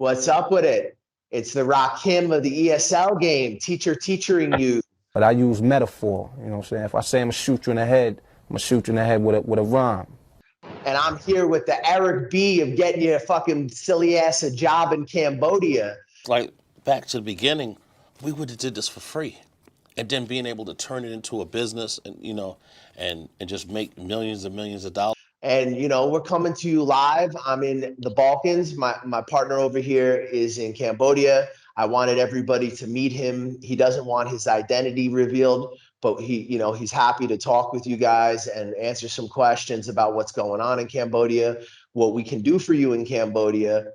What's up with it? It's the Rakim of the ESL game, teacher teachering you. But I use metaphor, you know what I'm saying? If I say I'm gonna shoot you in the head, I'm gonna shoot you in the head with a rhyme. And I'm here with the Eric B of getting you a fucking silly ass a job in Cambodia. Like back to the beginning, we would have did this for free. And then being able to turn it into a business and and just make millions and millions of dollars. And we're coming to you live. I'm in the Balkans. My partner over here is in Cambodia. I wanted everybody to meet him. He doesn't want his identity revealed, but he's happy to talk with you guys and answer some questions about what's going on in Cambodia, what we can do for you in Cambodia,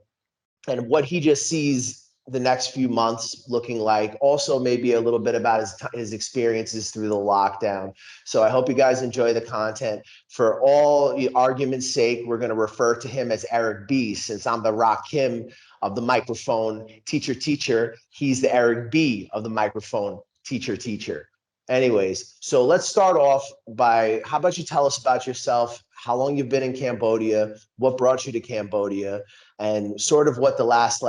and what he just sees the next few months looking like. Also, maybe a little bit about his experiences through the lockdown. So I hope you guys enjoy the content. For all argument's sake, we're going to refer to him as Eric B, since I'm the Rakim of the microphone teacher. He's the Eric B of the microphone teacher. Anyways, so let's start off by, how about you tell us about yourself, how long you've been in Cambodia, what brought you to Cambodia, and sort of what the last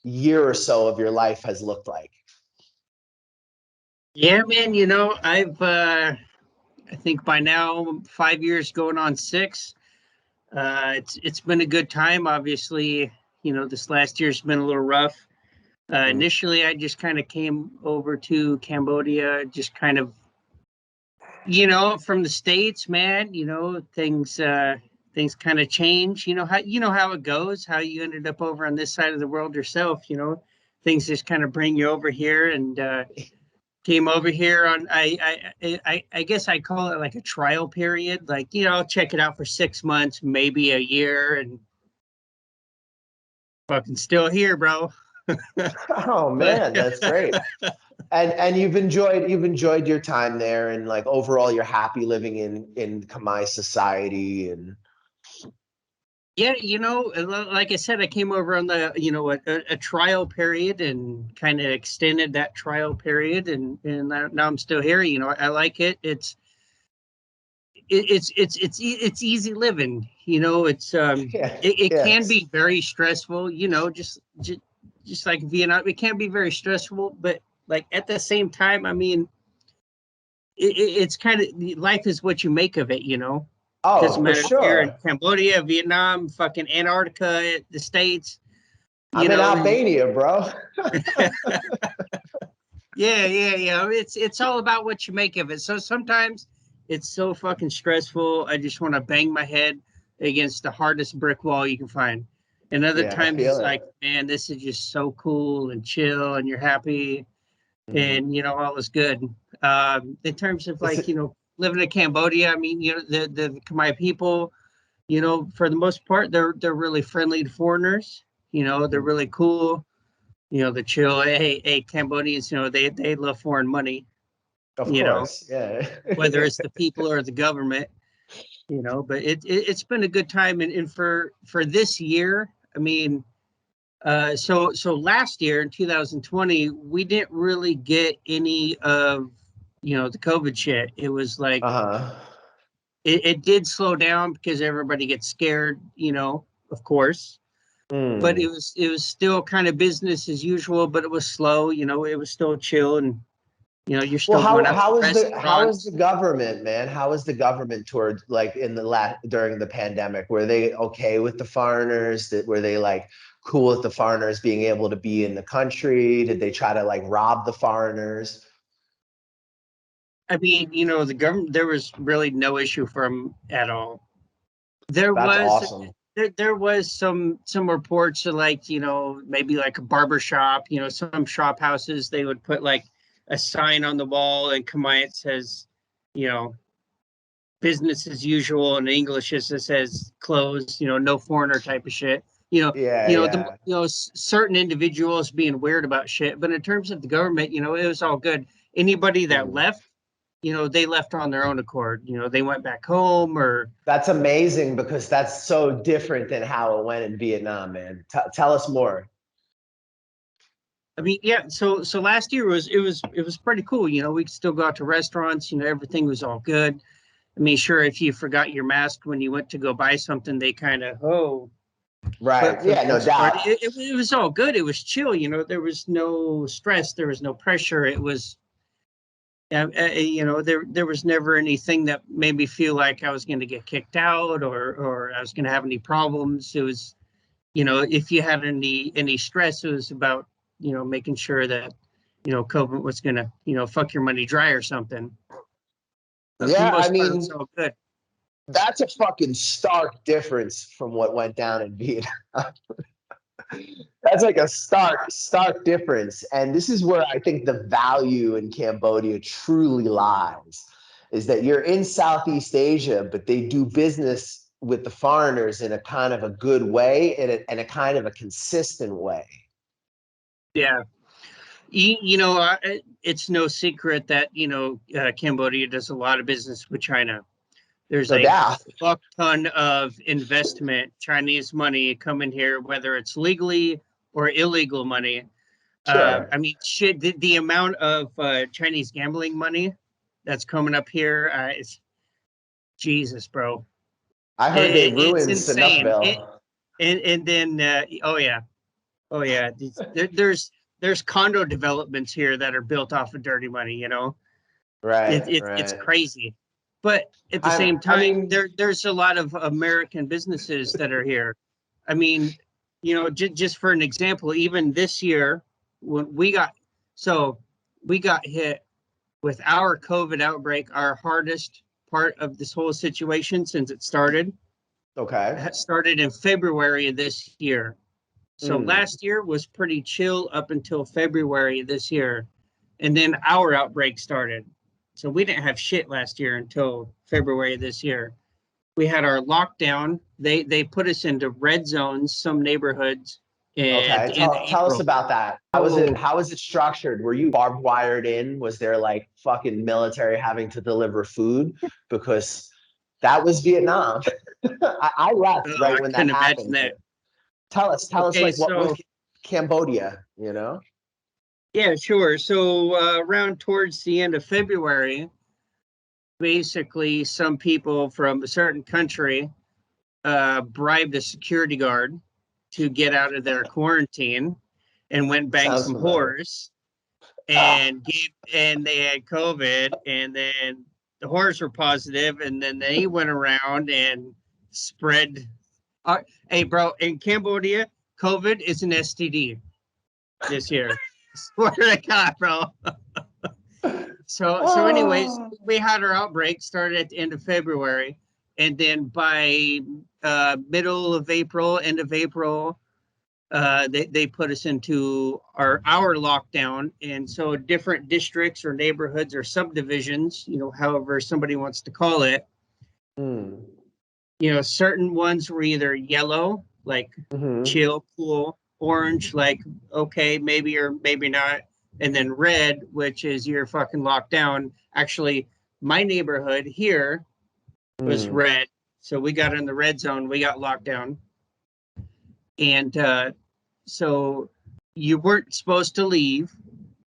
year or so of your life has looked like. Yeah, man, I've I think by now 5 years going on 6. It's been a good time. Obviously, this last year's been a little rough. Initially, I just kind of came over to Cambodia, just kind of, from the States, man. Things kind of change. How it goes. How you ended up over on this side of the world yourself. Things just kind of bring you over here, and came over here on. I guess I call it like a trial period. I'll check it out for 6 months, maybe a year, and fucking still here, bro. Oh man, that's great. And you've enjoyed your time there, and overall you're happy living in Khmer society. And yeah, like I said, I came over on the a trial period, and kind of extended that trial period, and now I'm still here. I like it. It's easy living. It can be very stressful. Just like Vietnam, it can be very stressful, but at the same time, I mean, it's kind of, life is what you make of it, Oh, doesn't matter for sure. if you're in Cambodia, Vietnam, fucking Antarctica, the States. I'm in Albania, bro. Yeah. It's all about what you make of it. So sometimes it's so fucking stressful, I just want to bang my head against the hardest brick wall you can find. And other times it's like, man, this is just so cool and chill, and you're happy, and all is good. In terms of living in Cambodia, I mean, the Khmer people, for the most part, they're really friendly to foreigners. They're really cool. They're chill. Hey, Cambodians, they love foreign money. Of course, yeah. Whether it's the people or the government, but it's been a good time, and for this year, I mean, so last year in 2020, we didn't really get any of the COVID shit. It was like it did slow down because everybody gets scared, of course. But it was still kind of business as usual, but it was slow. It was still chill, and you're still going out to restaurants. How is the government, man? How is the government toward during the pandemic? Were they okay with the foreigners? Were they cool with the foreigners being able to be in the country? Did they try to rob the foreigners? I mean, the government, there was really no issue for them at all. That's awesome. There was some reports of maybe a barber shop, some shop houses, they would put a sign on the wall in Khmer. It says, business as usual. In English, it says closed, no foreigner type of shit. Certain individuals being weird about shit. But in terms of the government, it was all good. Anybody that left, they left on their own accord. They went back home or. That's amazing, because that's so different than how it went in Vietnam, man. Tell us more. I mean, yeah. So last year it was pretty cool. We could still go out to restaurants. Everything was all good. I mean, sure, if you forgot your mask when you went to go buy something, they kind of, Right. But for Yeah, the no most part, doubt. it was all good. It was chill. There was no stress. There was no pressure. It was, there was never anything that made me feel like I was going to get kicked out or I was going to have any problems. It was, if you had any stress, it was about, making sure that, COVID was going to, fuck your money dry or something. But for the Yeah, I most part, it was mean, all good. that's a fucking stark difference from what went down in Vietnam. That's like a stark difference. And this is where I think the value in Cambodia truly lies, is that you're in Southeast Asia, but they do business with the foreigners in a kind of a good way and a kind of a consistent way. Yeah. It's no secret that, Cambodia does a lot of business with China. There's No a doubt. fuck ton of investment, Chinese money coming here, whether it's legally or illegal money. Sure. I mean, shit, the amount of Chinese gambling money that's coming up here, it's Jesus, bro. I heard they It's ruined insane. Snuffville. And then, oh yeah, there's condo developments here that are built off of dirty money. Right, It's right. crazy, but at the I same I time, mean, there's a lot of American businesses that are here. I mean, just for an example, even this year when we got hit with our COVID outbreak, our hardest part of this whole situation since it started. okay. It started in February of this year. So Mm. last year was pretty chill up until February this year. And then our outbreak started. So we didn't have shit last year until February this year. We had our lockdown. They put us into red zones, some neighborhoods, at Okay. the end of Tell us April. about that. So How was it structured? Were you barbed wired in? Was there like fucking military having to deliver food? Because that was Vietnam. I left right I when that couldn't imagine happened. that. Tell us Okay, like what with so Cambodia, you know? yeah, sure. So around towards the end of February, basically some people from a certain country bribed a security guard to get out of their quarantine and went bang Sounds some familiar. whores Ah, and they had COVID and then the whores were positive and then they went around and spread. Hey, bro, in Cambodia, COVID is an STD this year. Swear to God, bro. So anyways, ah. we had our outbreak started at the end of February, and then by middle of April, end of April, they put us into our lockdown, and so different districts or neighborhoods or subdivisions, however somebody wants to call it, Mm. certain ones were either yellow, like Hmm. chill, cool, orange, like okay, maybe or maybe not, and then red, which is you're fucking locked down. Actually, my neighborhood here was Mm. red, so we got in the red zone. We got locked down, and so you weren't supposed to leave,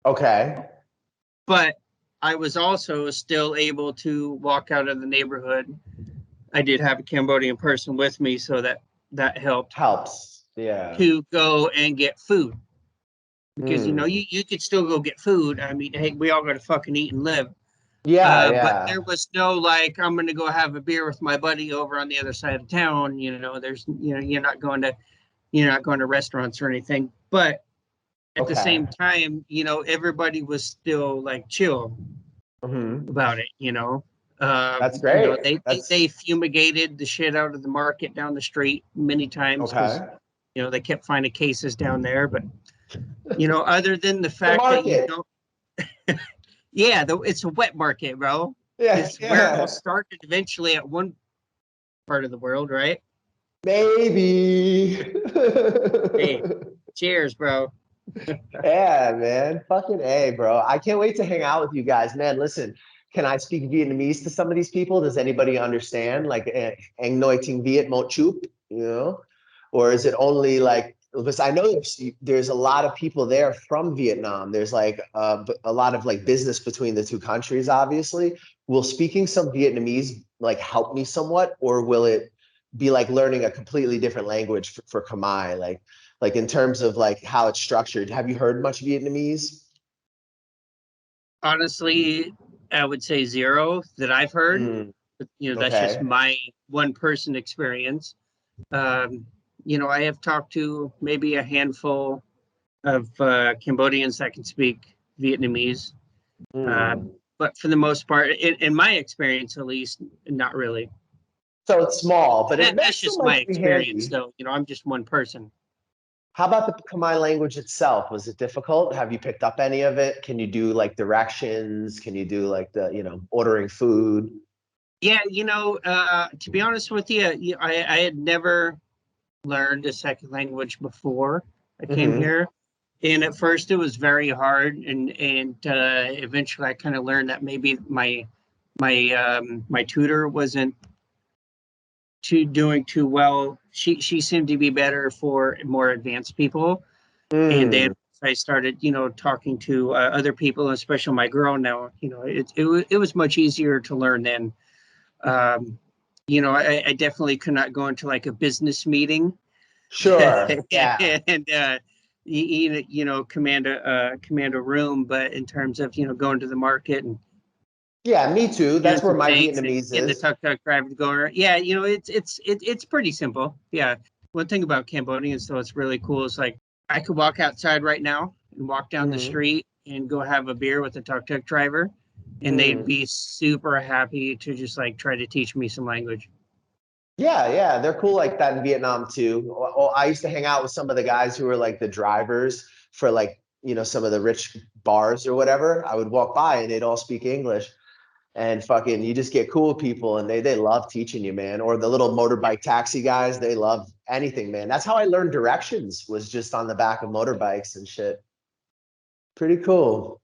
Okay. but I was also still able to walk out of the neighborhood. I did have a Cambodian person with me, so that helped Helps. Yeah. to go and get food because Mm. you could still go get food. I mean, hey, we all got to fucking eat and live. Yeah, But there yeah. was no like I'm gonna go have a beer with my buddy over on the other side of town. There's you're not going to restaurants or anything. But at the Okay. same time, everybody was still like chill Hmm. about it. That's great. They fumigated the shit out of the market down the street many times because Okay. they kept finding cases down there. But other than the The fact that you market. don't, yeah, it's a wet market, bro. Yeah, It's where it all yeah. started eventually at one part of the world, right? Maybe. Hey, cheers, bro. Yeah, man. Fucking A, bro. I can't wait to hang out with you guys. Man, listen, can I speak Vietnamese to some of these people? Does anybody understand? Like, Anh nói tiếng Việt một chút, you know? Or is it only like, because I know there's a lot of people there from Vietnam. There's like a lot of like business between the two countries, obviously. Will speaking some Vietnamese like help me somewhat, or will it be like learning a completely different language for Khmer? Like in terms of like how it's structured. Have you heard much Vietnamese? Honestly, I would say zero that I've heard. Mm, But, you know, that's just okay. my one person experience. You know, I have talked to maybe a handful of Cambodians that can speak Vietnamese. Uh, Mm. but for the most part, in my experience at least, not really. So it's small, but it That's still just my might be experience, handy. though. You know, I'm just one person. How about the Khmer language itself? Was it difficult? Have you picked up any of it? Can you do like directions? Can you do like the, ordering food? Yeah, you know, to be honest with you, I had never learned a second language before I came Hmm. here. And at first it was very hard, and eventually I kind of learned that maybe my tutor wasn't doing too well. She seemed to be better for more advanced people, and then Mm. I started, you know, talking to other people, especially my girl now. You know, it was much easier to learn then. Um, you know, I definitely could not go into like a business meeting Sure. Yeah. and you know, command a room, but in terms of, you know, going to the market and Yeah, me too. doing That's where some my things and Vietnamese getting the is. tuk tuk driver to go around. Yeah, you know, it's pretty simple. Yeah. One thing about Cambodians though, it's really cool. Is like I could walk outside right now and walk down the Hmm. street and go have a beer with a tuk tuk driver, and they'd Mm. be super happy to just like try to teach me some language. Yeah, yeah, they're cool like that in Vietnam too. I used to hang out with some of the guys who were like the drivers for like, some of the rich bars or whatever. I would walk by and they'd all speak English. And fucking you just get cool with people and they love teaching you, man. Or the little Yeah. motorbike taxi guys, they love anything, man. That's how I learned directions, was just on the back of motorbikes and shit. Pretty cool,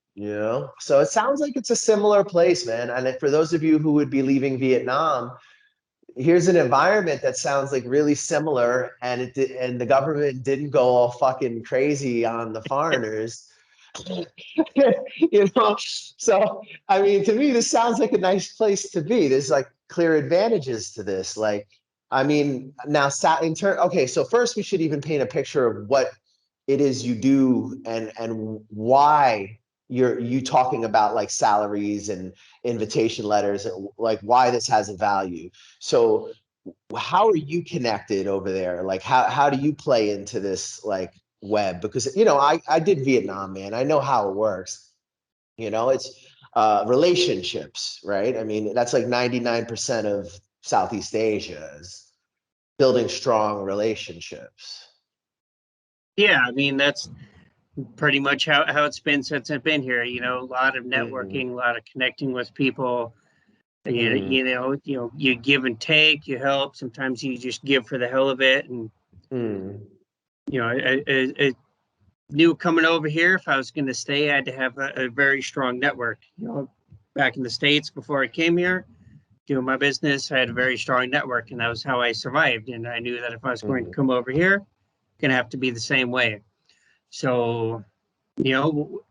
so it sounds like it's a similar place, man. And for those of you who would be leaving Vietnam, here's an environment that sounds like really similar, and and the government didn't go all fucking crazy on the foreigners. So I mean, to me this sounds like a nice place to be. There's like clear advantages to this. Like, I mean, now okay, so first we should even paint a picture of what it is you do, and why you talking about like salaries and invitation letters, and like why this has a value. So how are you connected over there? Like how do you play into this like web? Because I did Vietnam, man. I know how it works. It's relationships, right? I mean, that's like 99% of Southeast Asia is building strong relationships. Yeah, I mean that's pretty much how it's been since I've been here. You know, a lot of Mm, networking, a lot of connecting with people. mm, You give and take, you help. Sometimes you just give for the hell of it. And mm, I knew coming over here, if I was going to stay, I had to have a very strong network. You know, back in the States before I came here, doing my business, I had a very strong network, and that was how I survived. And I knew that if I was going to mm, come over here, gonna have to be the same way. So, you know,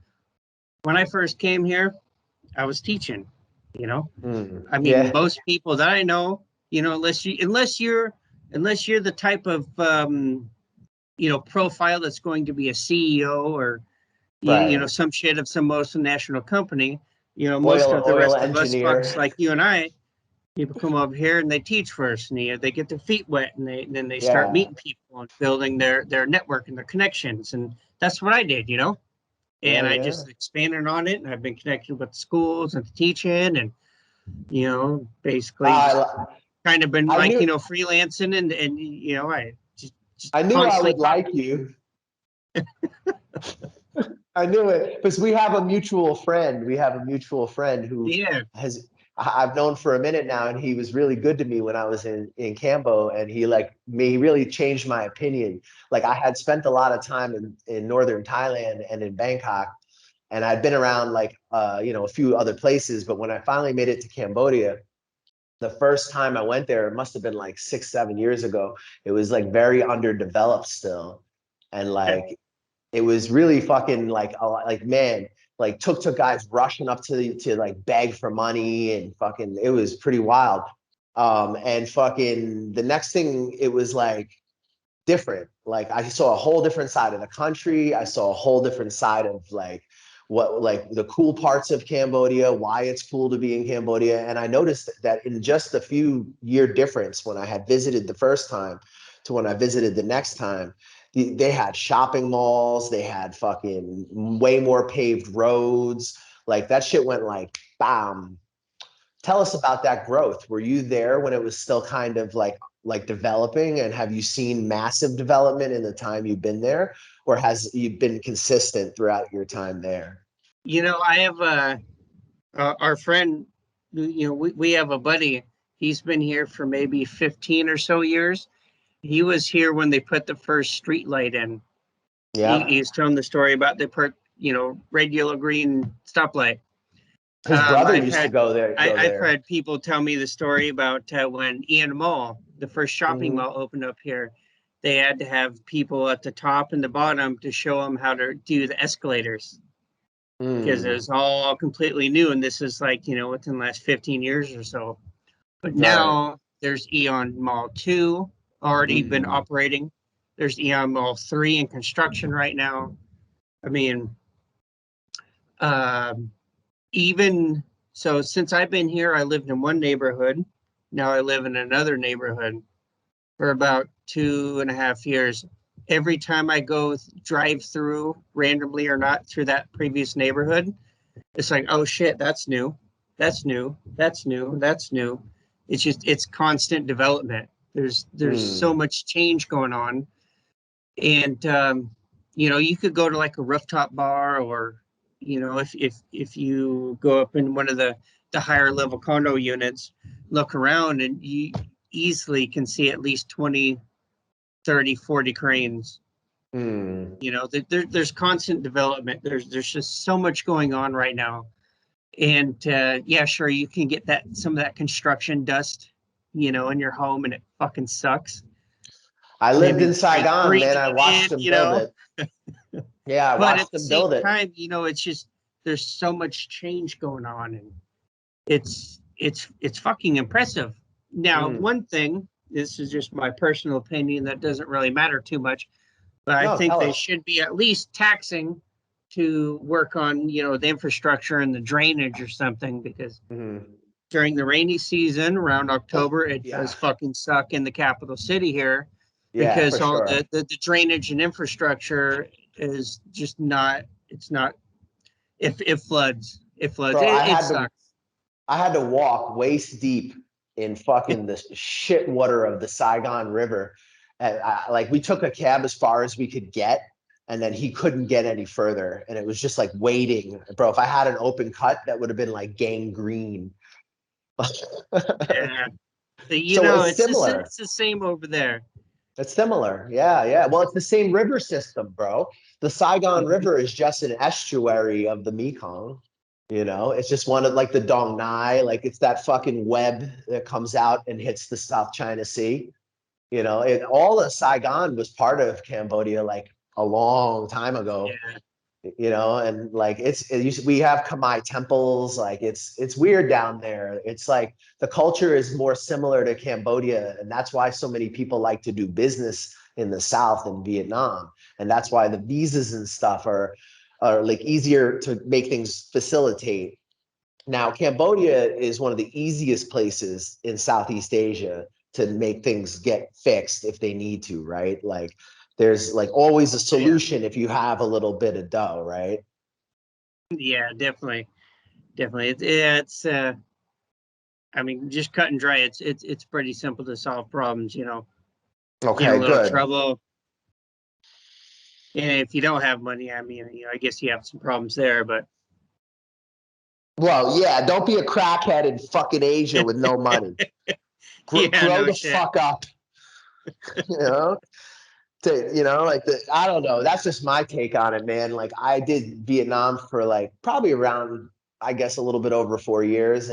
when I first came here, I was teaching. You know, mm. I mean, Yeah, most people that I know, you know, unless you're the type of profile that's going to be a CEO or right. some shit of some multinational company. You know, most of the Oil rest of us engineer. fucks like you and I, people come over here and they teach first, and they get their feet wet, and then they start Yeah, meeting people and building their network and their connections, and that's what I did. You know, yeah, and I yeah. just expanded on it, and I've been connected with the schools and the teaching, and basically just Uh, kind of been I like knew freelancing, and I just I knew I constantly would talking like to people. you. I knew it because we have a mutual friend. We have a mutual friend who Yeah, has I've known for a minute now, and he was really good to me when I was in Cambo, and he really changed my opinion. Like I had spent a lot of time in northern Thailand and in Bangkok, and I'd been around like a few other places, but when I finally made it to Cambodia, the first time I went there, it must have been like 6, 7 years ago. It was like very underdeveloped still, and yeah, like it was really fucking like man, like tuk-tuk guys rushing up to like beg for money, and fucking it was pretty wild. And fucking the next thing, it was like different. Like I saw a whole different side of the country. I saw a whole different side of like what, like the cool parts of Cambodia, why it's cool to be in Cambodia. And I noticed that in just a few year difference, when I had visited the first time to when I visited the next time, they had shopping malls, they had fucking way more paved roads. Like that shit went like bam. Tell us about that growth. Were you there when it was still kind of like developing, and have you seen massive development in the time you've been there, or has you been consistent throughout your time there? I have our friend. We have a buddy. He's been here for maybe 15 or so years. He was here when they put the first street light in. Yeah. He's telling the story about they put red, yellow, green stoplight. His brother I've used to had go there. I've had people tell me the story about when Ian Mall, the first shopping mall, opened up here. They had to have people at the top and the bottom to show them how to do the escalators because it was all completely new. And this is like, within the last 15 years or so. But now there's Eon Mall 2 already been operating. There's Eon Mall 3 in construction right now. I mean, even so, since I've been here, I lived in one neighborhood. Now I live in another neighborhood for about 2.5 years. Every time I go drive through, randomly or not, through that previous neighborhood, it's like, oh shit, that's new. That's new. That's new. That's new. It's constant development. There's so much change going on. And you could go to like a rooftop bar, or if you go up in one of the higher level condo units, look around and you easily can see at least 20, 30, 40 cranes. There's constant development. There's just so much going on right now. And yeah, sure, you can get some of that construction dust, in your home, and it fucking sucks. I lived in Saigon, man. I watched them build it. Yeah, I but at watched the them build same it. time, it's just there's so much change going on, and it's fucking impressive. Now, one thing, this is just my personal opinion that doesn't really matter too much, but I think they should be at least taxing to work on, the infrastructure and the drainage or something, because during the rainy season around October, it does fucking suck in the capital city here, because all the drainage and infrastructure is just not, it's not, it floods. Bro, It sucks. I had to walk waist deep in fucking the shit water of the Saigon River. And like we took a cab as far as we could get, and then he couldn't get any further. And it was just like waiting. Bro, if I had an open cut, that would have been like gangrene. Yeah. It's similar. It's the same over there. It's similar. Yeah, yeah. Well, it's the same river system, bro. The Saigon River is just an estuary of the Mekong. It's just one of like the Dong Nai, like it's that fucking web that comes out and hits the South China Sea. All of Saigon was part of Cambodia like a long time ago. Yeah. And like we have Khmer temples, like it's weird down there. It's like the culture is more similar to Cambodia, and that's why so many people like to do business in the South and Vietnam, and that's why the visas and stuff are like easier to make things facilitate. Now, Cambodia is one of the easiest places in Southeast Asia to make things get fixed if they need to, right? Like there's like always a solution if you have a little bit of dough, right? Yeah, definitely. It's I mean, just cut and dry. It's pretty simple to solve problems, Okay, in a little good. trouble. And if you don't have money, I mean, I guess you have some problems there, but well, yeah, don't be a crackhead in fucking Asia with no money. Grow the fuck up. I don't know. That's just my take on it, man. Like I did Vietnam for like probably around, I guess, a little bit over 4 years,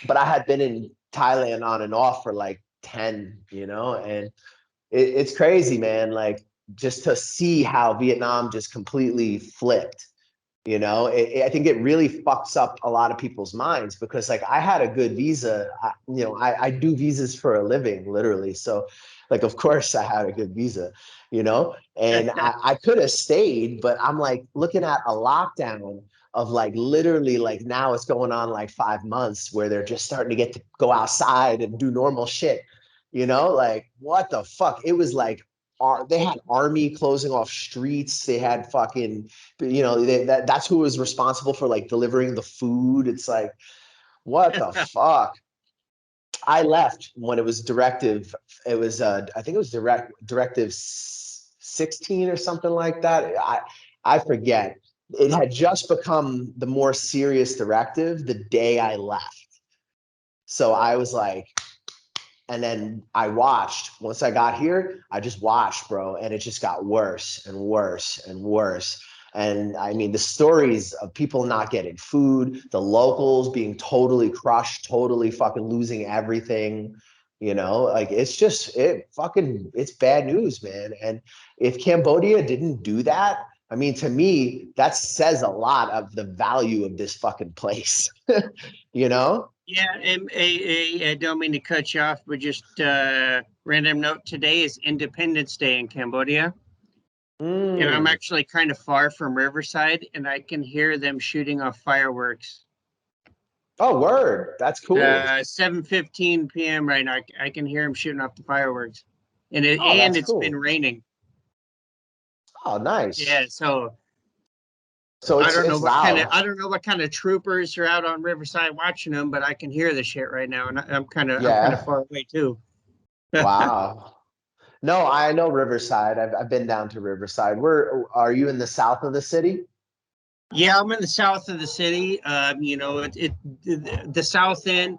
but I had been in Thailand on and off for like 10, and it's crazy, man. Like just to see how Vietnam just completely flipped. I think it really fucks up a lot of people's minds because like I had a good visa. I do visas for a living, literally. So like, of course I had a good visa, and I could have stayed, but I'm like looking at a lockdown of like literally like now it's going on like 5 months where they're just starting to get to go outside and do normal shit, like what the fuck? It was like they had army closing off streets. They had fucking, that's who was responsible for like delivering the food. It's like, what the fuck? I left when it was directive. It was, I think it was directive 16 or something like that. I forget. It had just become the more serious directive the day I left. So I was like, and then I watched. Once I got here, I just watched, bro, and it just got worse and worse and worse. And I mean, the stories of people not getting food, the locals being totally crushed, totally fucking losing everything, like it's bad news, man. And if Cambodia didn't do that, I mean, to me, that says a lot of the value of this fucking place, you know? Yeah, and I don't mean to cut you off, but just random note, today is Independence Day in Cambodia. And I'm actually kind of far from Riverside, and I can hear them shooting off fireworks. Oh, word. That's cool. 7:15 p.m. right now. I can hear them shooting off the fireworks. And it's cool. been raining. Oh, nice. Yeah, so I don't know what kind of troopers are out on Riverside watching them, but I can hear the shit right now, and I'm kind of far away too. Wow. No, I know Riverside. I've been down to Riverside. Where are you, in the south of the city? Yeah, I'm in the south of the city. The south end,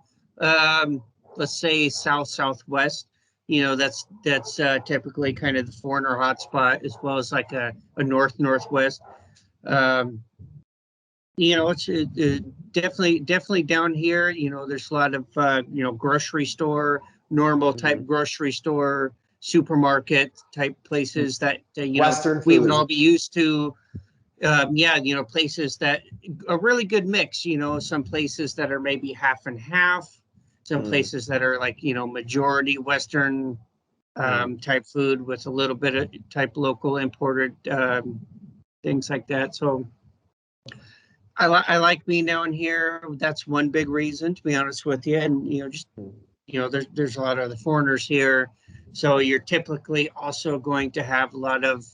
let's say southwest. That's typically kind of the foreigner hotspot, as well as like a northwest. It's definitely down here. There's a lot of grocery store, normal type grocery store, supermarket type places that Western food. We would all be used to. Places that a really good mix. Some places that are maybe half and half. Some places that are like majority Western type food with a little bit of type local imported things like that. So I like being down here. That's one big reason, to be honest with you. And there's a lot of other foreigners here, so you're typically also going to have a lot of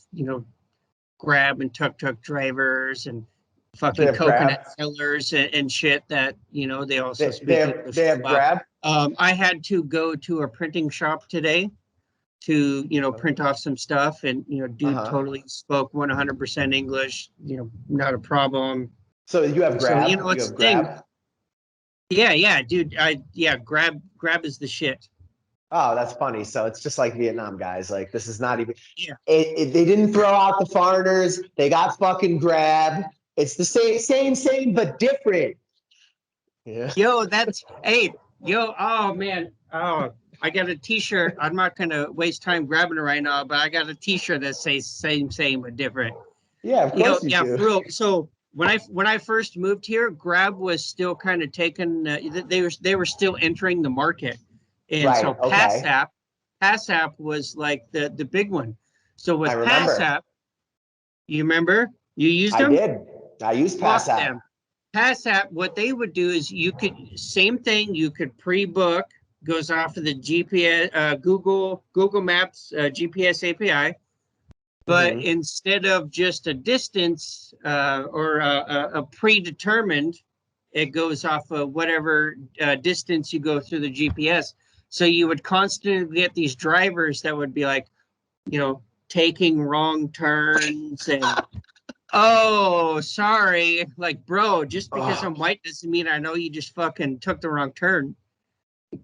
Grab and tuk-tuk drivers and fucking coconut sellers and shit that they also speak English. They have Grab. I had to go to a printing shop today to print off some stuff, and dude totally spoke 100% English. Not a problem. So you have Grab. So it's the thing. Yeah, dude. Grab is the shit. Oh, that's funny. So it's just like Vietnam, guys. Like, this is not even. Yeah. They didn't throw out the foreigners. They got fucking Grab. It's the same, but different. Yeah. Yo, oh man. Oh, I got a T-shirt. I'm not gonna waste time grabbing it right now, but I got a T-shirt that says same, but different. Yeah, of course you do. For real. So when I first moved here, Grab was still kind of taking. They were still entering the market. And right, so Pass App was like the big one. So with Pass App, you remember you used them? I did. I used Pass App. Pass App, what they would do is same thing. You could pre-book, goes off of the GPS, Google Maps GPS API, but instead of just a distance or a predetermined, it goes off of whatever distance you go through the GPS. So you would constantly get these drivers that would be like, taking wrong turns and, oh, sorry. Like, bro, just because I'm white doesn't mean I know you just fucking took the wrong turn.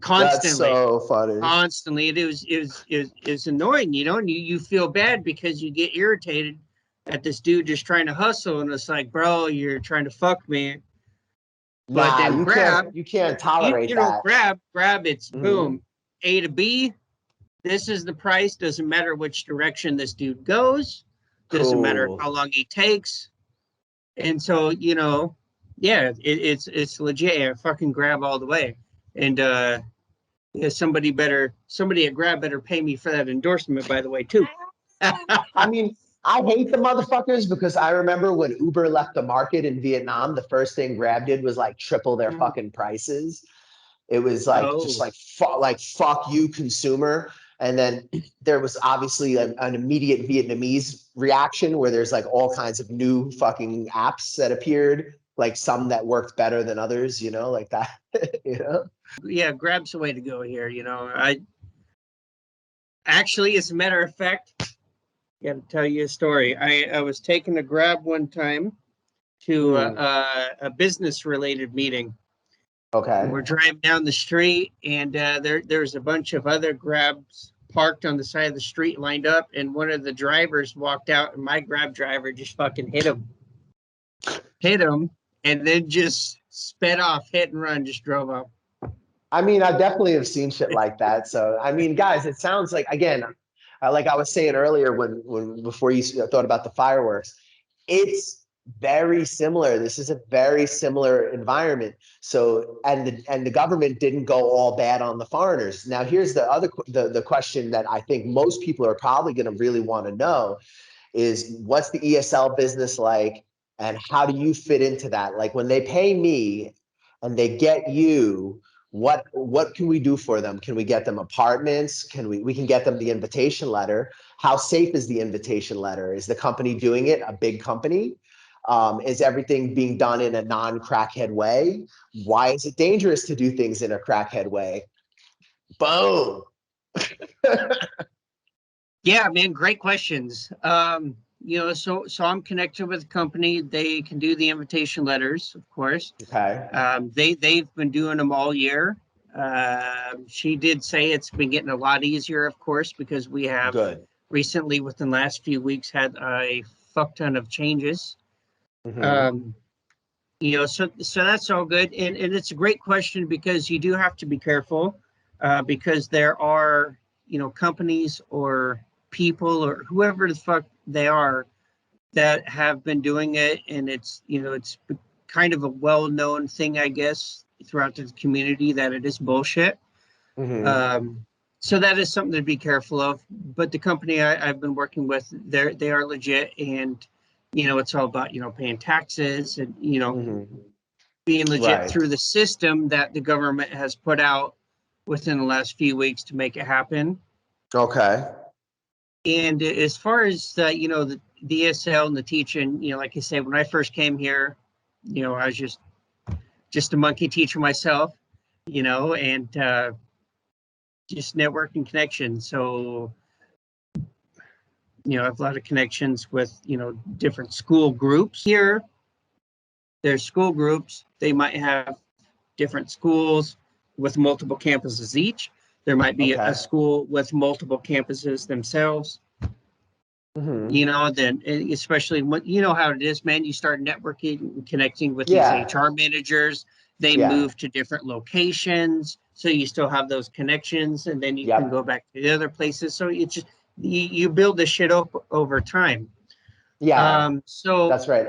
Constantly. That's so funny. Constantly. It was annoying, and you feel bad because you get irritated at this dude just trying to hustle. And it's like, bro, you're trying to fuck me. But then you can't tolerate that. Grab, it's boom, A to B. This is the price. Doesn't matter which direction this dude goes. Doesn't matter how long he takes. And so, you know, yeah, it's legit. Yeah, fucking Grab all the way. And yeah, somebody at Grab better pay me for that endorsement, by the way, too. I mean, I hate the motherfuckers because I remember when Uber left the market in Vietnam, the first thing Grab did was like triple their fucking prices. It was like just like fuck you, consumer. And then there was obviously an immediate Vietnamese reaction where there's like all kinds of new fucking apps that appeared, like some that worked better than others, you know, like that, you know? Yeah, Grab's the way to go here. You know, I actually, as a matter of fact, got to tell you a story. I was taking a Grab one time to a business related meeting. Okay. And we're driving down the street, and there's a bunch of other Grabs parked on the side of the street, lined up. And one of the drivers walked out, and my Grab driver just fucking hit him, and then just sped off, hit and run, just drove up. I mean, I definitely have seen shit like that. So, I mean, guys, it sounds like, again, like I was saying earlier when before you thought about the fireworks, it's very similar. This is a very similar environment. So, and the government didn't go all bad on the foreigners. Now, here's the question that I think most people are probably going to really want to know is what's the ESL business like, and how do you fit into that? Like when they pay me and they get you, what can we do for them? Can we get them apartments? We can get them the invitation letter. How safe is the invitation letter? Is the company doing it a big company? Is everything being done in a non-crackhead way? Why is it dangerous to do things in a crackhead way? Boom. Yeah, man, great questions. You know, so I'm connected with a company. They can do the invitation letters, of course. Okay. They've been doing them all year. She did say it's been getting a lot easier, of course, because we have recently, within the last few weeks, had a fuck ton of changes. You know, so that's all good, and it's a great question because you do have to be careful, because there are, you know, companies or people or whoever the fuck they are that have been doing it, and it's, you know, it's kind of a well-known thing, I guess, throughout the community that it is bullshit. So that is something to be careful of. But the company I've been working with, they are legit, and you know, it's all about, you know, paying taxes and, you know, being legit through the system that the government has put out within the last few weeks to make it happen. Okay. And as far as you know, the ESL and the teaching, you know, like I said, when I first came here, you know, I was just a monkey teacher myself, you know, and just networking connections. So, you know, I have a lot of connections with, you know, different school groups here. There's school groups. They might have different schools with multiple campuses each. There might be a school with multiple campuses themselves. You know, then especially when, you know how it is, man, you start networking and connecting with these HR managers. They move to different locations. So you still have those connections, and then you can go back to the other places. So it's just, you build this shit up over time. So that's right.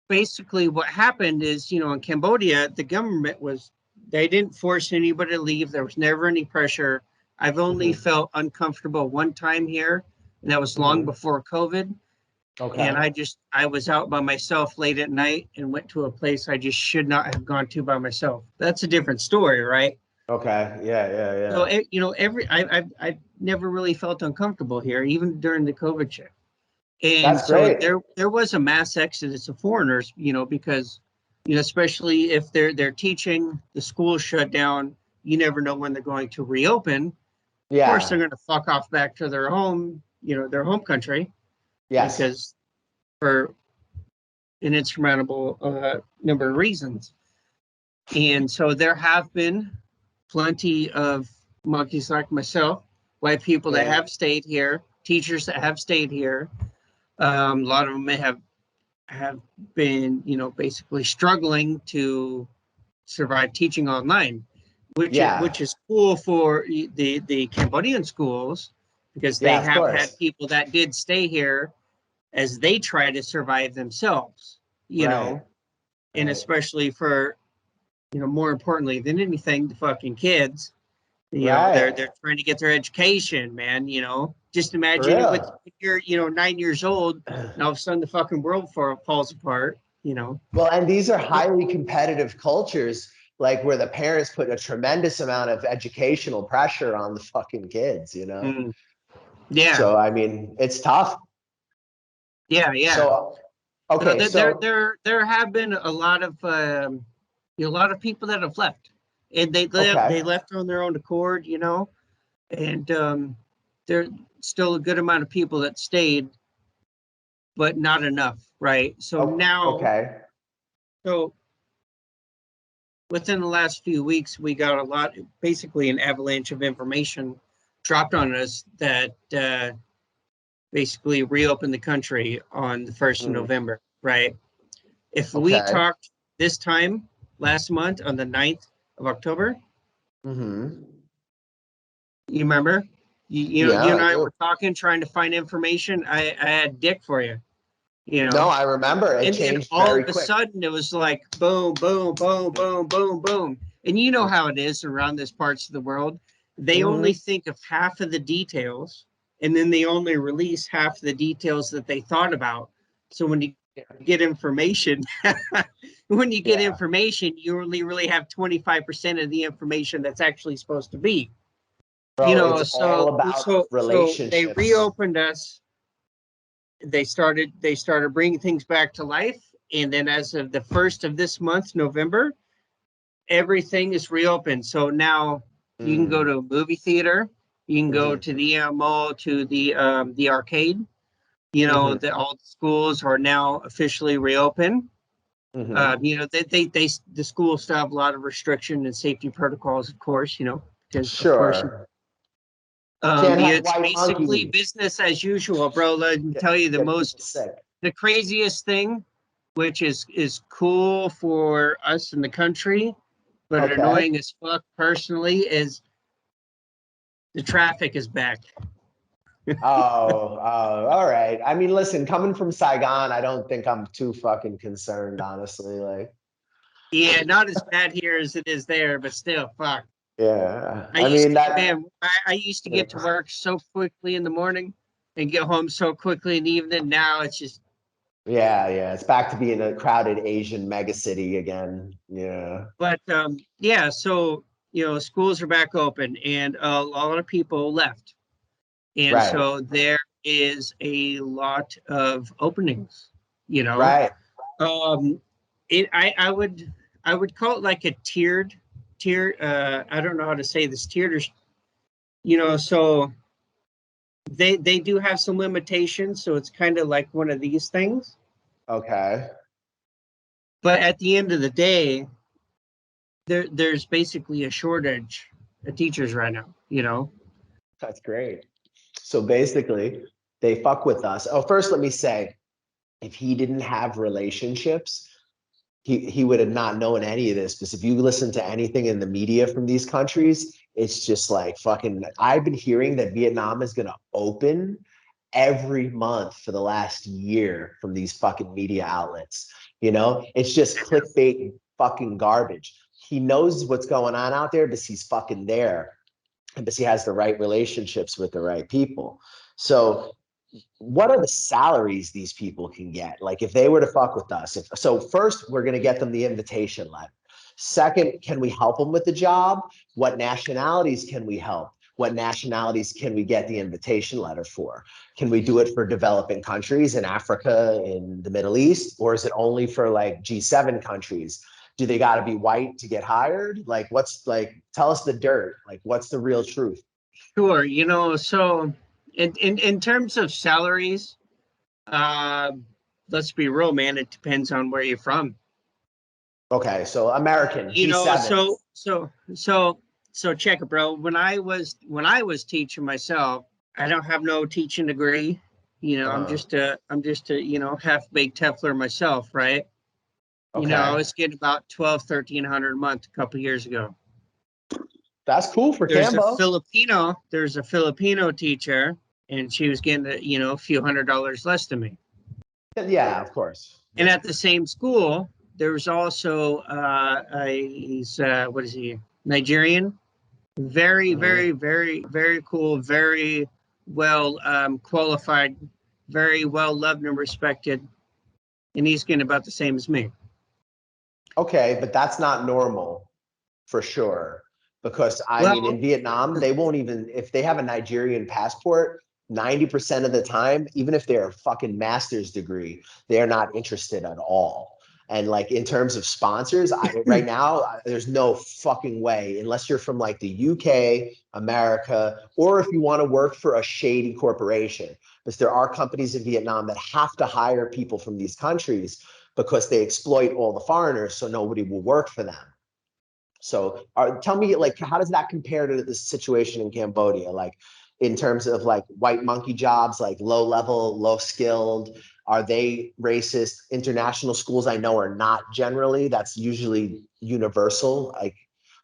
Basically what happened is, you know, in Cambodia, the government they didn't force anybody to leave. There was never any pressure. I've only felt uncomfortable one time here, and that was long before COVID. And I was out by myself late at night and went to a place I just should not have gone to by myself. That's a different story, right? Okay. Yeah. So, you know, I've never really felt uncomfortable here, even during the COVID shit. And that's so great. there was a mass exodus of foreigners, you know, because, you know, especially if they're teaching, the schools shut down, you never know when they're going to reopen. Of course, they're going to fuck off back to their home, you know, their home country. Yes. Because for an insurmountable number of reasons. And so there have been plenty of monkeys like myself, white people that have stayed here, teachers that have stayed here. A lot of them have been, you know, basically struggling to survive teaching online, which is cool for the Cambodian schools, because they have had people that did stay here as they try to survive themselves, you Right. know, and Right. especially for, you know, more importantly than anything, the fucking kids. You know, Right. they're trying to get their education, man. You know, just For imagine it with real. you're, you know, 9 years old, and all of a sudden the fucking world falls apart. You know. Well, and these are highly competitive cultures, like where the parents put a tremendous amount of educational pressure on the fucking kids, you know? Mm, yeah, So, I mean, it's tough. yeah, yeah. So, So okay, so, there have been a lot of you know, a lot of people that have left, and they okay. left on their own accord, you know, and there's still a good amount of people that stayed, but not enough, right? So Oh, now, okay. so within the last few weeks, we got a lot, basically an avalanche of information dropped on us that basically reopened the country on the 1st of Mm, November, right? If we okay. talked this time last month on the 9th of October, Mm-hmm. you remember? You know, Yeah, you and I I do. were talking, trying to find information. I had Dick for you, you No, know, I remember it and changed all very of a quick. sudden it was like boom, boom, boom, boom, boom, boom. And you know how it is around these parts of the world. They only Mm-hmm. think of half of the details, and then they only release half the details that they thought about. So when you get information, when you get Yeah. information, you only really have 25% of the information that's actually supposed to be. You Bro, know, it's all so about so they relationships. reopened us. They started bringing things back to life, and then as of the 1st of this month, November, everything is reopened. So now you can go Mm. to a movie theater, you can go Mm-hmm. to the mall, to the arcade. You know, Mm-hmm. that all the schools are now officially reopened. Mm-hmm. You know, the schools still have a lot of restriction and safety protocols, of course, you know, because of course, Sure. Can't yeah, have it's white basically monkeys. business as usual, bro. Let me tell you Get people sick. the craziest thing, which is cool for us in the country, but Okay. annoying as fuck personally, is the traffic is back. Oh, all right. I mean, listen, coming from Saigon, I don't think I'm too fucking concerned, honestly. Like, Yeah, not as bad here as it is there, but still, fuck. yeah. I mean, Man, I used to get to work so quickly in the morning and get home so quickly in the evening. Now it's just, yeah, yeah. It's back to being a crowded Asian megacity again. Yeah. but yeah, so, you know, schools are back open and a lot of people left. And Right. so there is a lot of openings, you know. Right. Um, I would call it like a tier. I don't know how to say this tiered, you know. So they do have some limitations. So it's kind of like one of these things. Okay. But at the end of the day, there's basically a shortage of teachers right now. You know. That's great. So basically, they fuck with us. Oh, first, let me say, if he didn't have relationships, he would have not known any of this. Because if you listen to anything in the media from these countries, it's just like fucking. I've been hearing that Vietnam is gonna open every month for the last year from these fucking media outlets. You know, it's just clickbait fucking garbage. He knows what's going on out there because he's fucking there and because he has the right relationships with the right people. So what are the salaries these people can get? Like if they were to fuck with us, so first we're going to get them the invitation letter. Second, can we help them with the job? What nationalities can we help? What nationalities can we get the invitation letter for? Can we do it for developing countries in Africa, in the Middle East, or is it only for like G7 countries? Do they got to be white to get hired? Like what's like, tell us the dirt. Like what's the real truth? Sure. You know. So in terms of salaries, uh, let's be real, man. It depends on where you're from. Okay, so American You know, G7. so check it, bro. When I was teaching myself, I don't have no teaching degree. You know, Uh, I'm just a, you know, half baked Teflon myself, right? You know, I okay. was getting about 1,200-1,300 a month a couple years ago. That's cool for Cambo. There's a Filipino teacher, and she was getting, you know, a few $100s less than me. Yeah, of course. And at the same school, there was also he's what is he? Nigerian. Very, very, very, very cool. Very well qualified. Very well loved and respected. And he's getting about the same as me. Okay, but that's not normal for sure. Because I mean, in Vietnam, they won't even, if they have a Nigerian passport, 90% of the time, even if they're a fucking master's degree, they're not interested at all. And like in terms of sponsors, right now, there's no fucking way, unless you're from like the UK, America, or if you want to work for a shady corporation. Because there are companies in Vietnam that have to hire people from these countries because they exploit all the foreigners, so nobody will work for them. So tell me, like, how does that compare to the situation in Cambodia? Like, in terms of like white monkey jobs, like low level, low skilled, are they racist? International schools I know are not generally, that's usually universal. Like,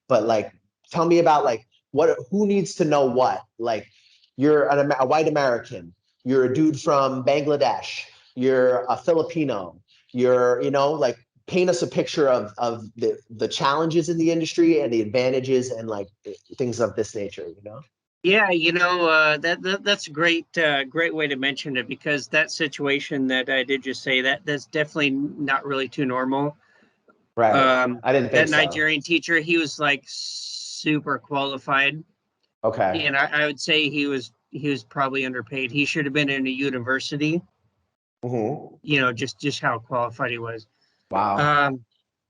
but like, tell me about like, who needs to know what? Like, you're a white American, you're a dude from Bangladesh, you're a Filipino, you're, like, paint us a picture of the challenges in the industry and the advantages and like things of this nature. Yeah, that's a great way to mention it, because that situation that I did just say, that's definitely not really too normal. Right. I didn't think that Nigerian teacher, he was like super qualified. Okay. And I would say he was probably underpaid. He should have been in a university. Just how qualified he was. Wow.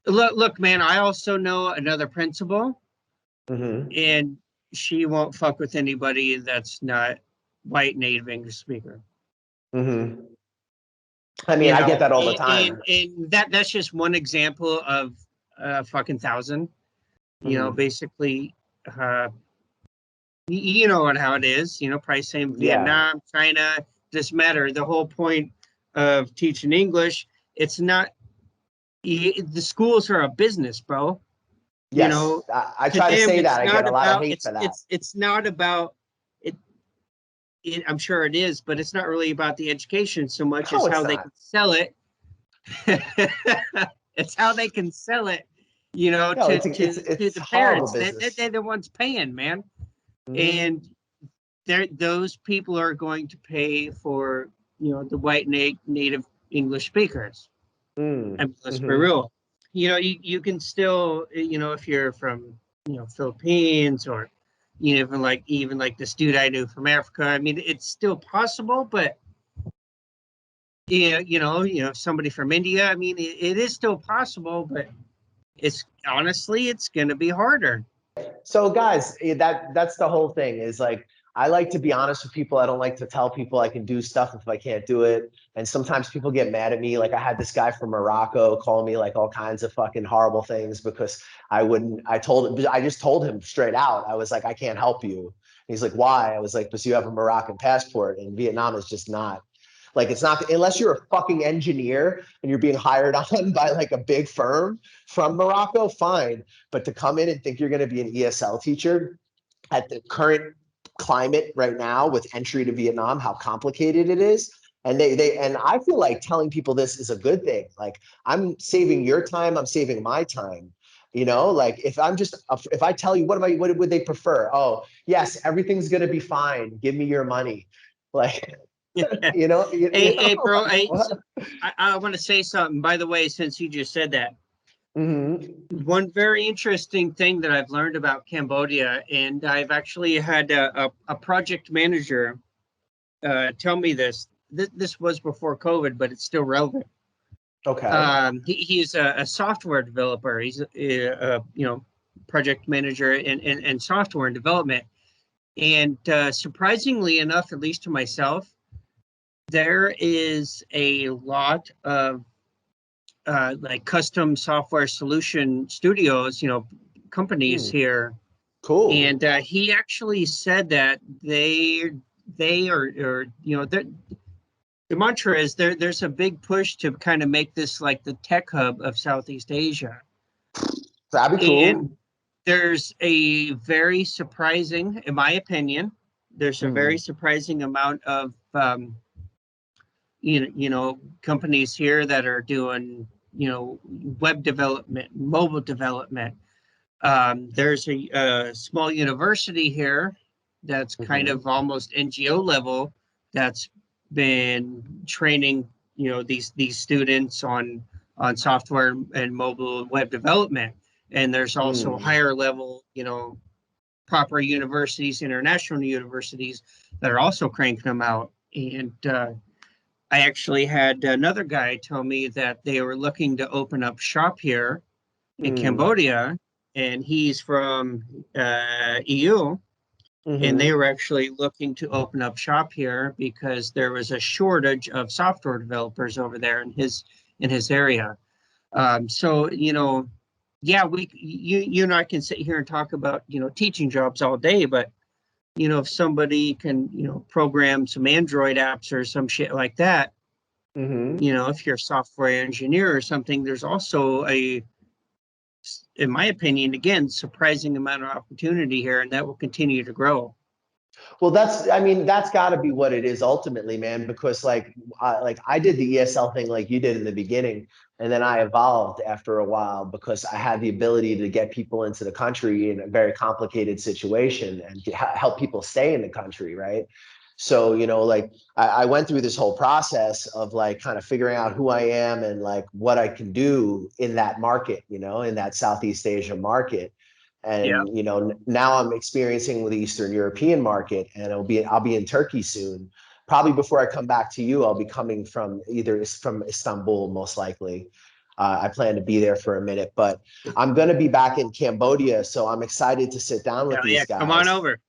Look, man, I also know another principal, and she won't fuck with anybody that's not white native English speaker. I mean, I get that all the time. And that's just one example of a fucking thousand. Basically, you know how it is. Probably same Vietnam, China, doesn't matter. The whole point of teaching English, it's not. The schools are a business, bro. Yes, I try to say that. I get a lot of hate for that. It's not about it. I'm sure it is, but it's not really about the education so much as how they can sell it. It's how they can sell it, to the parents. They're the ones paying, man. And those people are going to pay for, the white native English speakers. I mean, let's be real. You can still, if you're from, Philippines, or even like this dude I knew from Africa. I mean, it's still possible, but somebody from India. I mean, it is still possible, but it's going to be harder. So guys, that's the whole thing, is like, I like to be honest with people. I don't like to tell people I can do stuff if I can't do it. And sometimes people get mad at me. Like, I had this guy from Morocco call me like all kinds of fucking horrible things because I just told him straight out. I was like, I can't help you. He's like, why? I was like, because you have a Moroccan passport and Vietnam is just not. Like, it's not, unless you're a fucking engineer and you're being hired on by like a big firm from Morocco, fine. But to come in and think you're going to be an ESL teacher at the current climate right now with entry to Vietnam, how complicated it is. And and I feel like telling people this is a good thing. Like, I'm saving your time, I'm saving my time. Like, if I tell you, what would they prefer? Oh, yes, everything's going to be fine. Give me your money. Like, Hey, bro, I want to say something, by the way, since you just said that. One very interesting thing that I've learned about Cambodia, and I've actually had a project manager tell me this. This was before COVID, but it's still relevant. Okay. He's a software developer. He's a project manager in software and development. And surprisingly enough, at least to myself, there is a lot of like custom software solution studios, companies here. Cool. And he actually said that they are, the mantra is there's a big push to kind of make this like the tech hub of Southeast Asia. That'd be cool. And there's a very surprising, in my opinion, there's a very surprising amount of companies here that are doing, web development, mobile development. There's a small university here that's kind of almost NGO level that's been training, these students on software and mobile web development. And there's also higher level, proper universities, international universities that are also cranking them out. And I actually had another guy tell me that they were looking to open up shop here in Cambodia, and he's from EU, and they were actually looking to open up shop here because there was a shortage of software developers over there in his area. So yeah, you and I can sit here and talk about teaching jobs all day, but if somebody can program some Android apps or some shit like that, if you're a software engineer or something, there's also in my opinion, again, surprising amount of opportunity here, and that will continue to grow. Well, that's got to be what it is ultimately, man, because like I did the ESL thing like you did in the beginning, and then I evolved after a while because I had the ability to get people into the country in a very complicated situation and help people stay in the country, right? So, like I went through this whole process of like kind of figuring out who I am and like what I can do in that market, in that Southeast Asia market. And now I'm experiencing the Eastern European market, and I'll be in Turkey soon. Probably before I come back to you, I'll be coming from Istanbul, most likely. I plan to be there for a minute, but I'm going to be back in Cambodia, so I'm excited to sit down with these guys. Come on over.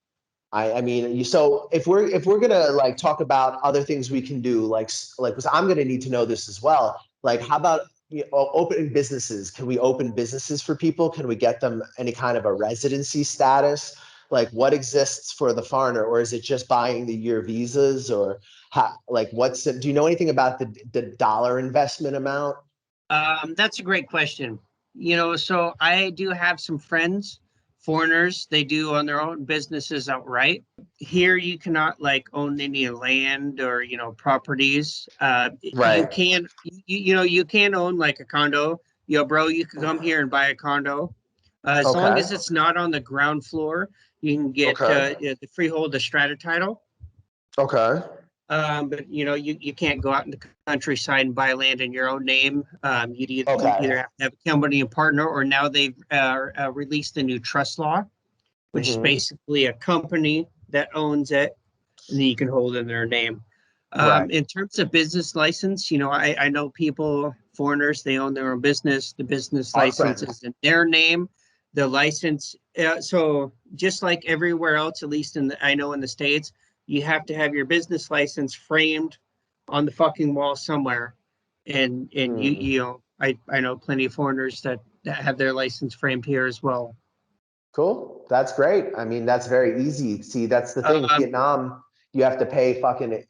So if we're gonna like talk about other things we can do, like because I'm gonna need to know this as well. Like, how about opening businesses? Can we open businesses for people? Can we get them any kind of a residency status? Like, what exists for the foreigner, or is it just buying the year visas, or do you know anything about the dollar investment amount? That's a great question. So I do have some friends, foreigners, they do own their own businesses outright. Here you cannot like own any land or properties. You can you can own like a condo. Bro, you can come here and buy a condo. As long as it's not on the ground floor, you can get the freehold, the strata title. Okay. But you can't go out in the countryside and buy land in your own name. You'd either have to have a Cambodian partner, or now they've released a new trust law, which is basically a company that owns it, and then you can hold it in their name. In terms of business license, I know people, foreigners, they own their own business. The business license is in their name. The license, so just like everywhere else, at least I know in the States, you have to have your business license framed on the fucking wall somewhere. And I know plenty of foreigners that have their license framed here as well. Cool. That's great. I mean, that's very easy. See, that's the thing. Vietnam, you have to pay fucking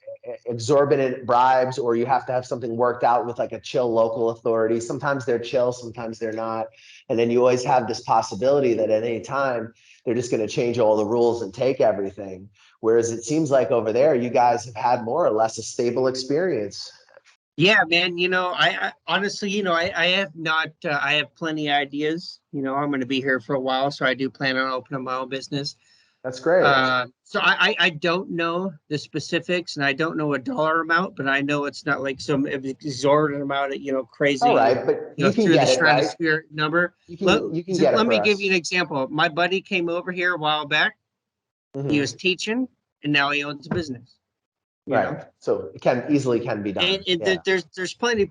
exorbitant bribes, or you have to have something worked out with like a chill local authority. Sometimes they're chill, sometimes they're not. And then you always have this possibility that at any time they're just going to change all the rules and take everything. Whereas it seems like over there, you guys have had more or less a stable experience. Yeah, man. I honestly, I have not, I have plenty of ideas. I'm going to be here for a while, so I do plan on opening my own business. That's great. So I don't know the specifics, and I don't know a dollar amount, but I know it's not like some exorbitant amount of, crazy. All right, but you can through get the it, right? stratosphere number. You can get it. Let me give you an example. My buddy came over here a while back. He was teaching, and now he owns a business. Right. So it can be done. And there's plenty of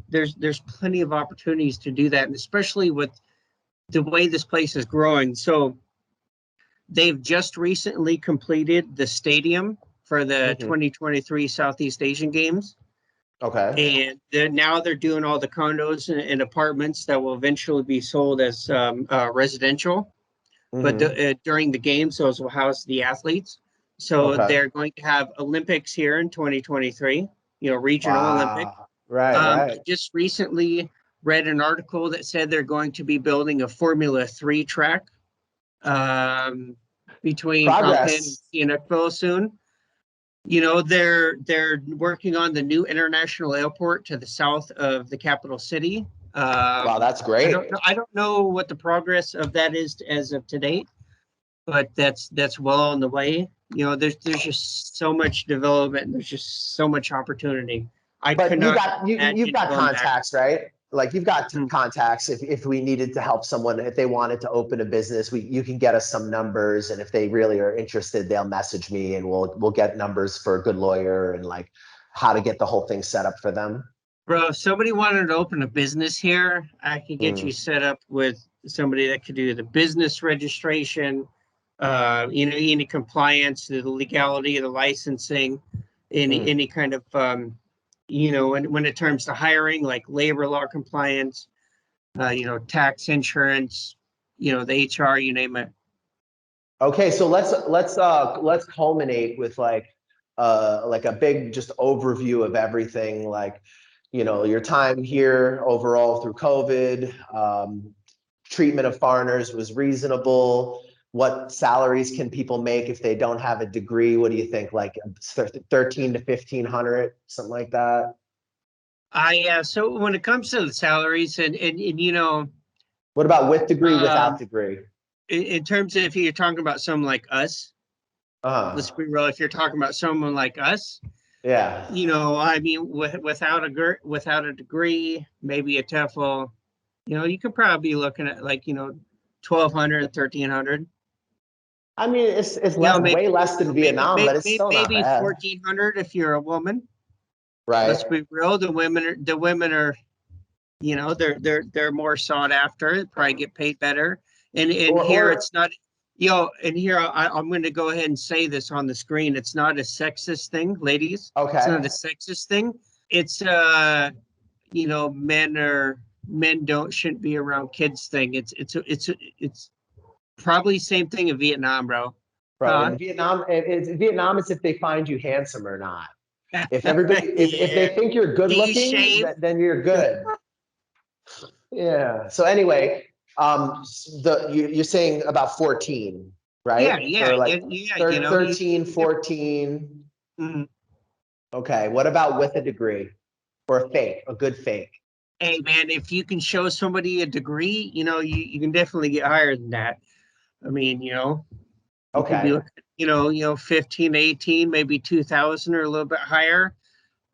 there's plenty of opportunities to do that, and especially with the way this place is growing. So they've just recently completed the stadium for the 2023 Southeast Asian Games. Okay. And now they're doing all the condos and apartments that will eventually be sold as residential. But during the games, those will house the athletes. So they're going to have Olympics here in 2023, regional Olympic. Right. I just recently read an article that said they're going to be building a Formula 3 track between Phnom Penh and Sihanoukville soon. You know, they're working on the new international airport to the south of the capital city. Wow, that's I great. don't know. I don't know what the progress of that is as of to date, but that's well on the way. You know, there's just so much development. And there's just so much opportunity. I could But not you've imagine got going back. contacts, right? Like you've got Mhm. contacts. If we needed to help someone, if they wanted to open a business, you can get us some numbers, and if they really are interested, they'll message me, and we'll get numbers for a good lawyer and like how to get the whole thing set up for them. Bro, if somebody wanted to open a business here, I could get Mm, you set up with somebody that could do the business registration, you know, any compliance, the legality, the licensing, mm. any kind of, you know, when it comes to hiring, like labor law compliance, you know, tax, insurance, you know, the HR, you name it. Okay, so let's culminate with like a big just overview of everything, like your time here overall through COVID. Treatment of foreigners was reasonable. What salaries can people make if they don't have a degree? What do you think? Like 13 to 1500, something like that. So when it comes to the salaries and you know, What about with degree, without um, degree? in terms of if you're talking about someone like us, let's Uh, be real. If you're talking about someone like us, yeah. you know, I mean, without a degree, maybe a TEFL, you know, you could probably be looking at like, you know, 1,200, 1,300. I mean, it's You know, less, way less you than know, Vietnam, but it's still not maybe bad, 1,400 if you're a woman. right? Let's be real. The women are, you know, they're more sought after. Probably get paid better. And here Or it's not, you know, and here I'm going to go ahead and say this on the screen. It's not a sexist thing, ladies. It's not a okay. sexist thing. It's you know, men don't shouldn't be around kids thing. It's probably same thing in Vietnam, bro. Bro, Huh? in Vietnam, Vietnam is if they find you handsome or not. If everybody, if they Yeah. think you're good Do you looking, shave? then you're good. Yeah. So anyway, you're saying about 14, Yeah, right? yeah, For like yeah. You know, 13, you 14. mhm. Okay. What about with a degree or a fake, a good fake? Hey man, if you can show somebody a degree, you know, you can definitely get higher than that. I mean, you know, you could be Okay. looking, you know, 15, 18, maybe 2,000 or a little bit higher.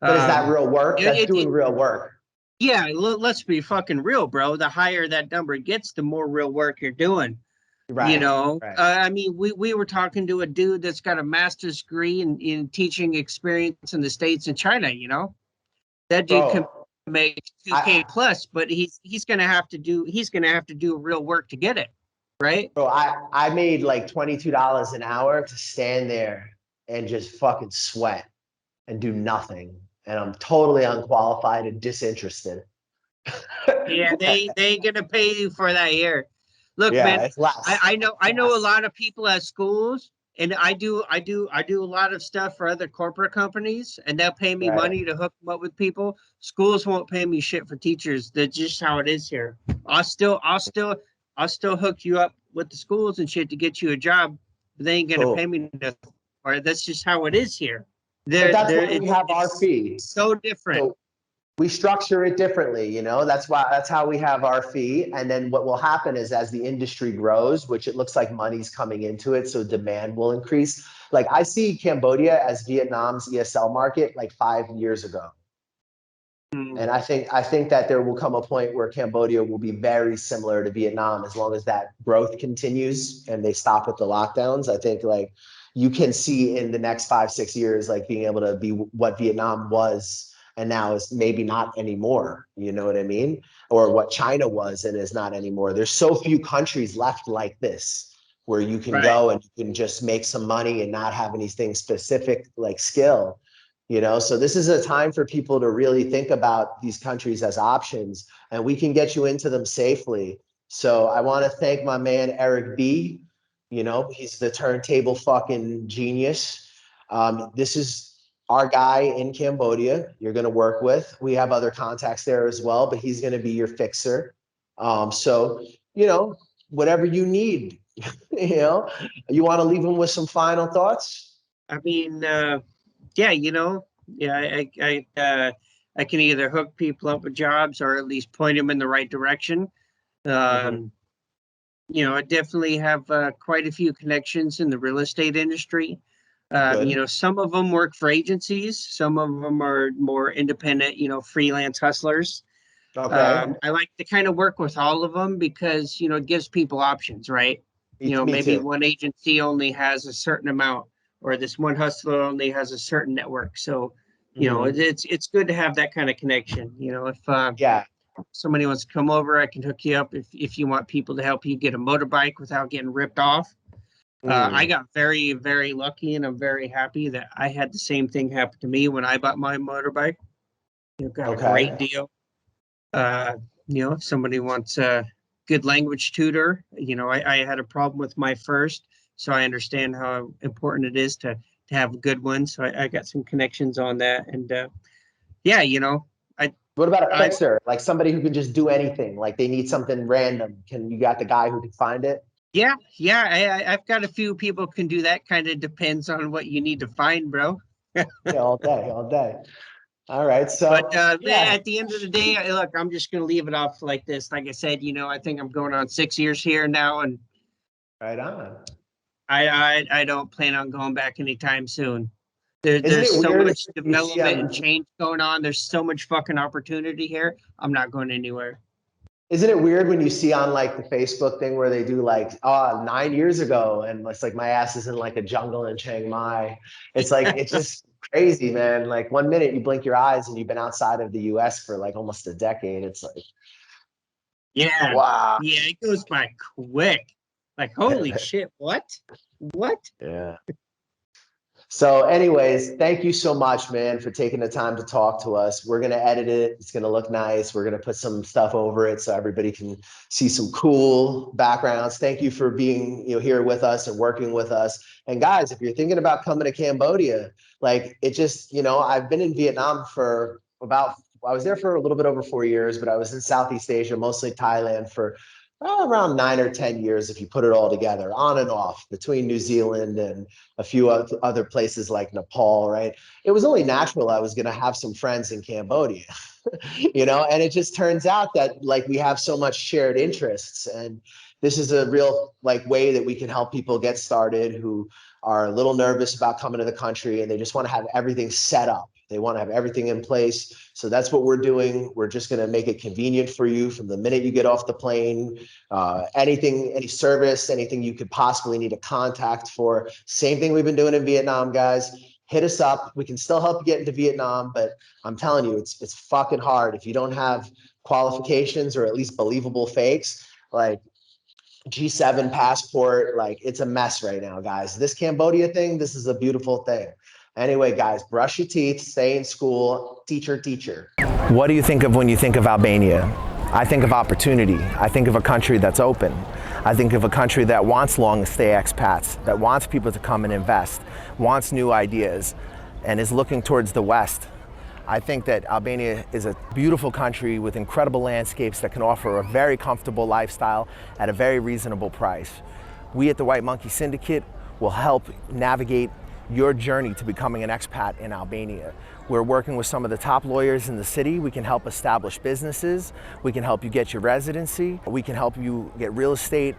But is that Um, real work? That's it doing real work. yeah, let's be fucking real, bro. The higher that number gets, the more real work you're doing. You Right. know, Right. I mean, we were talking to a dude that's got a master's degree in teaching experience in the States and China, you know. That dude can Bro, make 2K I, plus, but he's gonna have to do real work to get it, right? I made like $22 an hour to stand there and just fucking sweat and do nothing. And I'm totally unqualified and disinterested. Yeah, they ain't gonna pay you for that here. Look, Yeah, man, it's less. I know a Less. lot of people at schools, and I do a lot of stuff for other corporate companies, and they'll pay me Right. money to hook them up with people. Schools won't pay me shit for teachers. That's just how it is here. I'll still hook you up with the schools and shit to get you a job, but they ain't gonna pay Cool. me nothing. Or that's just how it is here. But that's There, why we have our it's fee. so different. So we structure it differently, that's how we have our fee. And then what will happen is as the industry grows, which it looks like money's coming into it, so demand will increase. Like I see Cambodia as Vietnam's ESL market like 5 years ago. Mm, And I think that there will come a point where Cambodia will be very similar to Vietnam as long as that growth continues and they stop with the lockdowns. I think like you can see in the next 5, 6 years, like being able to be what Vietnam was and now is maybe not anymore. You know what I mean? Or what China was and is not anymore. There's so few countries left like this where you can right. go and you can just make some money and not have anything specific like skill. So this is a time for people to really think about these countries as options, and we can get you into them safely. So I want to thank my man Eric B. He's the turntable fucking genius. This is our guy in Cambodia you're going to work with. We have other contacts there as well, but he's going to be your fixer. So whatever you need. you know you want to leave him with some final thoughts? I mean, yeah, I can either hook people up with jobs or at least point them in the right direction. Mhm. I definitely have quite a few connections in the real estate industry. Good. Some of them work for agencies, some of them are more independent, freelance hustlers. Okay. I like to kind of work with all of them because, it gives people options, right? Me Maybe too. one agency only has a certain amount, or this one hustler only has a certain network. So, Mhm. it's good to have that kind of connection. If Yeah. somebody wants to come over, I can hook you up if you want people to help you get a motorbike without getting ripped off. I Mm. got very, very lucky, and I'm very happy that I had the same thing happen to me when I bought my motorbike. Got a great Okay. deal. Uh, if somebody wants a good language tutor, I had a problem with my first, so I understand how important it is to have a good one. So I got some connections on that, and yeah, I What about a I fixer? Like somebody who can just do anything. Like they need something random. You got the guy who can find it? yeah, I've got a few people can do that. Kind of depends on what you need to find, bro. Yeah, all day, all day. All right. But So yeah, at the end of the day, look, I'm just gonna leave it off like this. Like I said, I think I'm going on 6 years here now, and right on. I don't plan on going back anytime soon. Isn't There's it so weird much you see development and change going on. There's so much fucking opportunity here. I'm not going anywhere. isn't it weird when you see on like the Facebook thing where they do like, 9 years ago, and it's like my ass is in like a jungle in Chiang Mai. It's just crazy, man. Like 1 minute you blink your eyes and you've been outside of the US for like almost a decade. It's like, Yeah, wow. yeah, it goes by quick. Like holy shit, what? What? Yeah. So, anyways, thank you so much, man, for taking the time to talk to us. We're gonna edit it. It's gonna look nice. We're gonna put some stuff over it so everybody can see some cool backgrounds. Thank you for being, here with us and working with us. And guys, if you're thinking about coming to Cambodia, like it just, I've been in Vietnam for I was there for a little bit over 4 years, but I was in Southeast Asia, mostly Thailand for around 9 or 10 years if you put it all together, on and off between New Zealand and a few other places like Nepal, right? It was only natural I was going to have some friends in Cambodia, and it just turns out that like we have so much shared interests, and this is a real like way that we can help people get started who are a little nervous about coming to the country and they just want to have everything set up. They want to have everything in place. So that's what we're doing. We're just going to make it convenient for you from the minute you get off the plane. Any service, anything you could possibly need a contact for. Same thing we've been doing in Vietnam, guys. Hit us up. We can still help you get into Vietnam, but I'm telling you, it's fucking hard. If you don't have qualifications or at least believable fakes, like G7 passport, like it's a mess right now, guys. This Cambodia thing, this is a beautiful thing. Anyway, guys, brush your teeth, stay in school, teacher, teacher. What do you think of when you think of Albania? I think of opportunity. I think of a country that's open. I think of a country that wants long-stay expats, that wants people to come and invest, wants new ideas, and is looking towards the West. I think that Albania is a beautiful country with incredible landscapes that can offer a very comfortable lifestyle at a very reasonable price. We at the White Monkey Syndicate will help navigate your journey to becoming an expat in Albania. We're working with some of the top lawyers in the city. We can help establish businesses. We can help you get your residency. We can help you get real estate.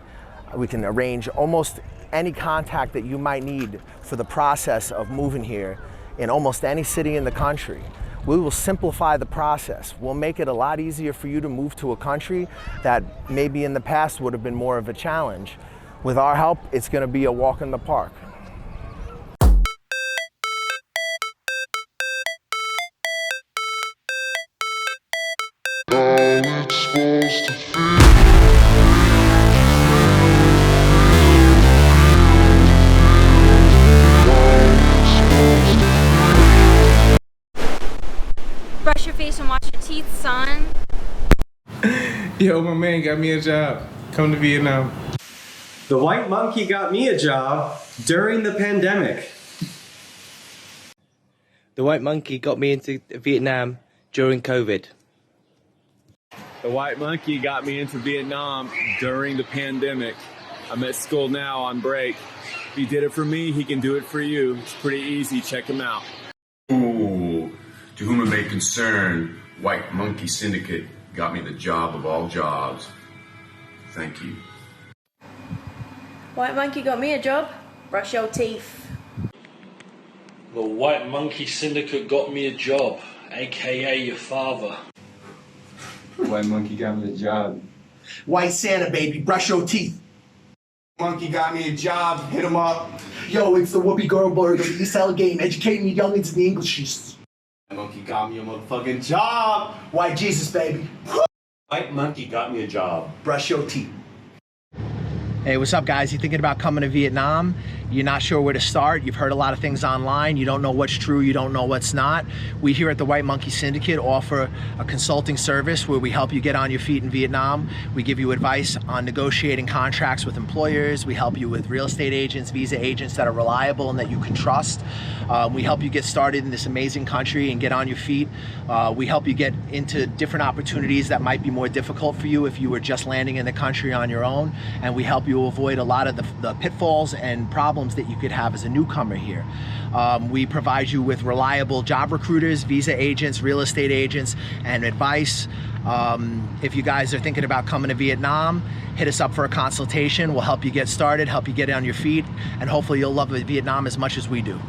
We can arrange almost any contact that you might need for the process of moving here in almost any city in the country. We will simplify the process. We'll make it a lot easier for you to move to a country that maybe in the past would have been more of a challenge. With our help, it's going to be a walk in the park. Brush your face and wash your teeth, son. Yo, my man got me a job. Come to Vietnam. The White Monkey got me a job during the pandemic. The White Monkey got me into Vietnam during COVID. The White Monkey got me into Vietnam during the pandemic. I'm at school now on break. If he did it for me, he can do it for you. It's pretty easy. Check him out. whom it may concern, White Monkey Syndicate got me the job of all jobs. Thank you. White Monkey got me a job. Brush your teeth. The White Monkey Syndicate got me a job, aka your father. White Monkey got me a job. White Santa, baby, brush your teeth. Monkey got me a job, hit him up. Yo, it's the Whoopi Goldberg of the East L game, educating the youngins in the Englishes. Monkey got me a motherfucking job. White Jesus, baby. White Monkey got me a job. Brush your teeth. Hey, what's up, guys? You thinking about coming to Vietnam? You're not sure where to start? You've heard a lot of things online. You don't know what's true. You don't know what's not. We here at the White Monkey Syndicate offer a consulting service where we help you get on your feet in Vietnam. We give you advice on negotiating contracts with employers. We help you with real estate agents, visa agents that are reliable and that you can trust. We help you get started in this amazing country and get on your feet. We help you get into different opportunities that might be more difficult for you if you were just landing in the country on your own. And we help you avoid a lot of the pitfalls and problems that you could have as a newcomer here. We provide you with reliable job recruiters, visa agents, real estate agents, and advice. If you guys are thinking about coming to Vietnam, hit us up for a consultation. We'll help you get started, help you get on your feet, and hopefully you'll love Vietnam as much as we do.